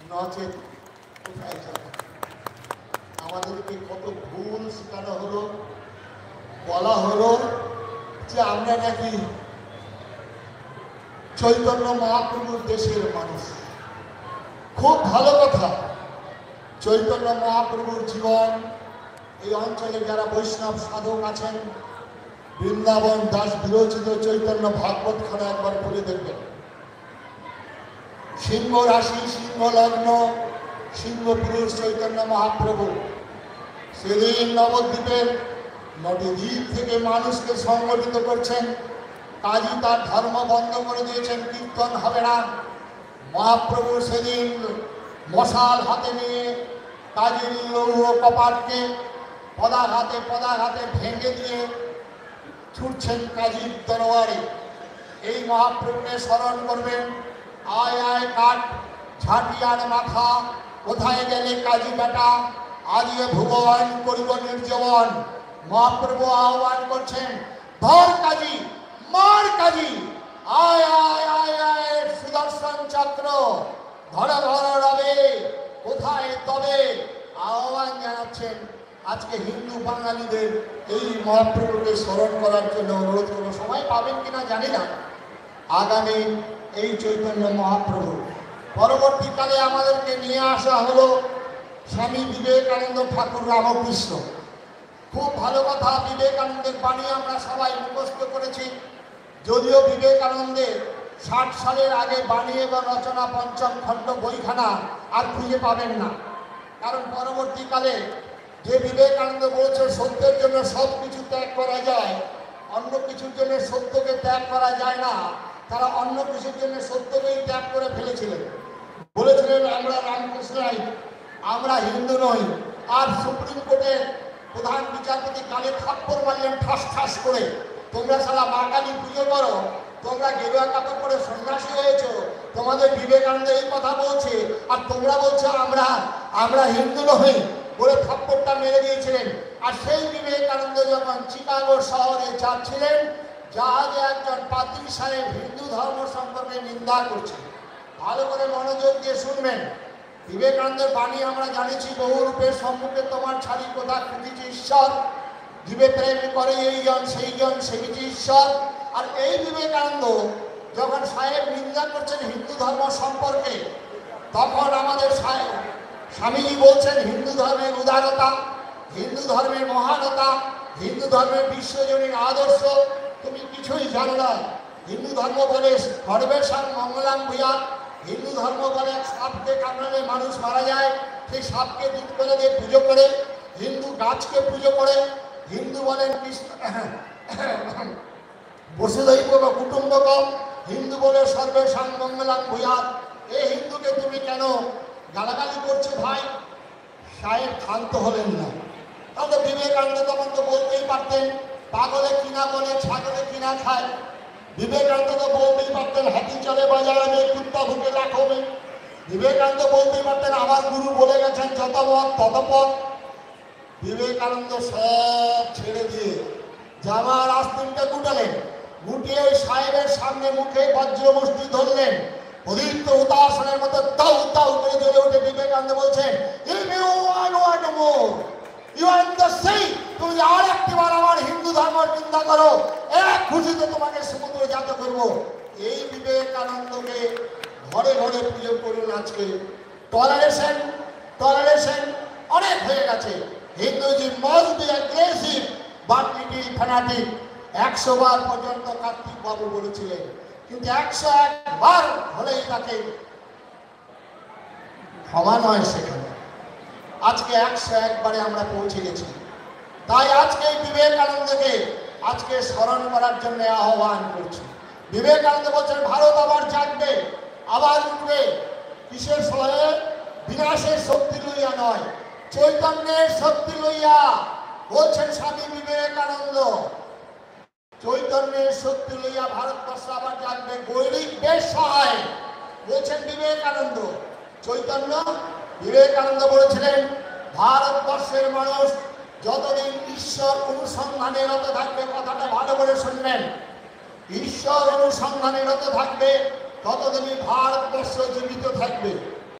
নচেত কোথায় যাবে? আমাদেরকে কত ভুল শেখানো হলো, বলা হলো যে আমরা নাকি চৈতন্য মহাপ্রভুর দেশের মানুষ। খুব ভালো কথা। চৈতন্য মহাপ্রভুর জীবন এই অঞ্চলে যারা বৈষ্ণব সাধক আছেন, বৃন্দাবন দাস বিরচিত চৈতন্য ভাগবত খানা একবার পড়ে দেখবেন। সিংহ রাশি, সিংহ লগ্ন, সিংহ পুরুষ চৈতন্য মহাপ্রভু সেদিন নবদ্বীপের 9টি দ্বীপ থেকে মানুষকে সংগঠিত করছেন। কাজী তার ধর্ম বন্ধ করে দিয়েছেন, কীর্তন হবে না। মহাপ্রভু সেদিন মশাল হাতে নিয়ে কাজীর লৌহ কপাটকে পদাঘাতে ভেঙে দিয়ে ছুটছেন কাজীর দরবারে। এই মহাপ্রভুকে স্মরণ করবেন। আয় আয় কাঠ ঝাঁটিয়ার মাথা, কোথায় গেলে কাজী বেটা, আজিয়ে ভুবন করিব নির্জীবন। মহাপ্রভু আহ্বান করছেন, ধর কাজী, মার কাজী, আয় আয় আয় আয় সুদর্শন চক্র, ধর ধর রবে, কোথায় তবে। আহ্বান জানাচ্ছেন। আজকে হিন্দু বাঙালিদের এই মহাপ্রভুকে স্মরণ করার জন্য অনুরোধ করবো। সময় পাবেন কিনা জানি না। আগামী এই চৈতন্য মহাপ্রভু পরবর্তীকালে আমাদেরকে নিয়ে আসা হলো স্বামী বিবেকানন্দ ঠাকুর রামকৃষ্ণ। খুব ভালো কথা। বিবেকানন্দের বাণী আমরা সবাই মুখস্থ করেছি। যদিও বিবেকানন্দের 60 সালের আগে বাণী এবং রচনা পঞ্চম খণ্ড বইখানা আর খুঁজে পাবেন না। কারণ পরবর্তীকালে যে বিবেকানন্দ বলছে সত্যের জন্য সব কিছু ত্যাগ করা যায়, অন্য কিছুর জন্য সত্যকে ত্যাগ করা যায় না, তারা অন্য কিছুর জন্য সত্যকেই ত্যাগ করে ফেলেছিলেন। বলেছিলেন আমরা রামকৃষ্ণাই, আমরা হিন্দু নই। আর সুপ্রিম কোর্টের প্রধান বিচারপতি কালে থাপ্পড় মারলেন ঠাস ঠাস করে, তোমরা সারা মা কালী পুজো করো, তোমরা গেরুয়া কাপড় পরে সন্ন্যাসী হয়েছো, তোমাদের বিবেকানন্দ এই কথা বলছে আর তোমরা বলছো আমরা হিন্দু নই বলে থাপ্পড়টা মেরে দিয়েছিলেন। আর সেই বিবেকানন্দ যখন চিকাগো শহরে যাচ্ছিলেন, জাহাজে একজন পাদ্রী সাহেব হিন্দু ধর্ম সম্পর্কে নিন্দা করছেন। ভালো করে মনোযোগ দিয়ে শুনবেন। বিবেকানন্দের বাণী আমরা জানিছি, বহু রূপের সম্মুখে তোমার ছাড়ি কোথা খুঁজিছি ঈশ্বর, জীবে প্রেম করে এইজন সেইজন সেবিছি ঈশ্বর। আর এই বিবেকানন্দ যখন সাহেব নিন্দা করছেন হিন্দু ধর্ম সম্পর্কে, তখন আমাদের স্বামীজি বলছেন হিন্দু ধর্মের উদারতা, হিন্দু ধর্মের মহানতা, হিন্দু ধর্মের বিশ্বজনীন আদর্শ তুমি কিছুই জানো না। হিন্দু ধর্ম বলে সর্বেশাং মঙ্গলাং ভূয়াৎ। হিন্দু ধর্ম বলে সাপকে কামড়ালে মানুষ মারা যায়, সেই সাপকে দুধ করে দিয়ে পুজো করে। হিন্দু গাছকে পুজো করে। হিন্দু বলেন কৃষ্ণ বসুধৈব কুটুম্বকম। হিন্দু বলে সর্বেশাং মঙ্গলাং ভূয়াৎ। এই হিন্দুকে তুমি কেন গালাগালি করছো ভাই? সাহেব ক্ষান্ত হলেন না। তাহলে বিবেকানন্দ তখন তো বলতেই পারতেন, পাগলে কিনা বলে ছাগলে কিনা খায়। বিবেকানন্দ তো বলতেই পারতেন, হাতি চলে বাজারে মেয়ে, কুত্তা ভুকে রাখো মেয়ে। বিবেকানন্দ বলতেই পারতেন, আমার গুরু বলে গেছেন যত পথ তত পথ। বিবেকানন্দ সব ছেড়ে দিয়ে জামার আস্তিনটা গুটালেন, গুটিয়ে ওই সাহেবের সামনে মুখে বজ্রমুষ্টি ধরলেন। অধিক উদাসনের মতো তাউ তাউ করে জ্বলে উঠে বিবেকানন্দ বলছেন, তুমি আর একটিবার আমার হিন্দু ধর্মের নিন্দা করো, এক খুশিতে তোমাকে সমুদ্রে জাত করবো। এই বিবেকানন্দকে ঘরে ঘরে পুজো করুন। আজকে টলারেশন অনেক হয়ে গেছে। হিন্দুজি must be aggressive but little fanatic. 100 বার পর্যন্ত কার্তিক বাবু বলেছিলেন, কিন্তু 101 বার হলেই তাকে ক্ষমা নয় সেখানে। আজকে 101 বারে আমরা পৌঁছে গেছি। তাই আজকে বিবেকানন্দকে আজকে স্মরণ করার জন্য আহ্বান করছি। বিবেকানন্দ বলছেন ভারত আবার জাগবে, আবার উঠবে। কিসের ফলে? বিনাশের শক্তি লইয়া নয়, চৈতন্যের শক্তি লইয়া। বলছেন স্বামী বিবেকানন্দ, চৈতন্যের শক্তি লইয়া ভারতবর্ষ আবার জাগবে, গৈরিক বেশ সহায়। বলছেন বিবেকানন্দ। চৈতন্য বিবেকানন্দ বলেছিলেন, ভারতবর্ষের মানুষ যতদিন ঈশ্বর অনুসন্ধানে রত থাকবে, কথাটা ভালো করে শুনবেন, ঈশ্বর অনুসন্ধানে রত থাকবে ততদিনই ভারতবর্ষ জীবিত থাকবে।